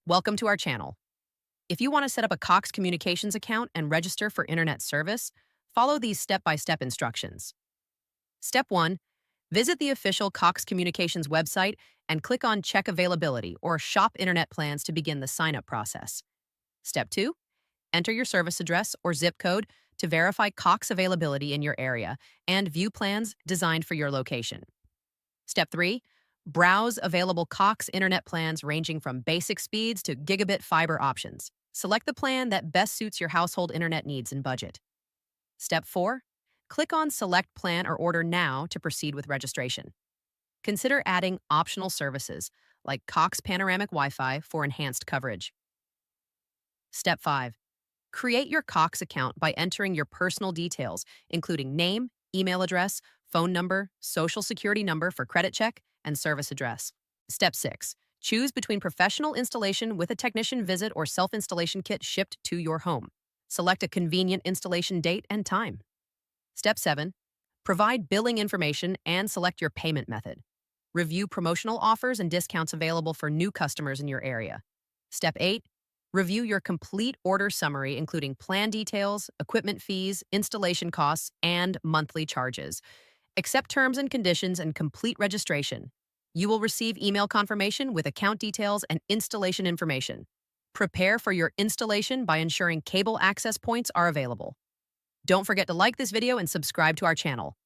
Welcome to our channel. If you want to set up a Cox Communications account and register for internet service, follow these step-by-step instructions. Step 1. Visit the official Cox Communications website and click on Check Availability or Shop Internet Plans to begin the sign-up process. Step 2. Enter your service address or zip code to verify Cox availability in your area and view plans designed for your location. Step 3. Browse available Cox internet plans ranging from basic speeds to gigabit fiber options. Select the plan that best suits your household internet needs and budget. Step 4. Click on Select Plan or Order Now to proceed with registration. Consider adding optional services like Cox Panoramic Wi-Fi for enhanced coverage. Step 5. Create your Cox account by entering your personal details, including name, email address, phone number, social security number for credit check, and service address. Step 6. Choose between professional installation with a technician visit or self-installation kit shipped to your home. Select a convenient installation date and time. Step 7. Provide billing information and select your payment method. Review promotional offers and discounts available for new customers in your area. Step 8. Review your complete order summary, including plan details, equipment fees, installation costs, and monthly charges. Accept terms and conditions and complete registration. You will receive email confirmation with account details and installation information. Prepare for your installation by ensuring cable access points are available. Don't forget to like this video and subscribe to our channel.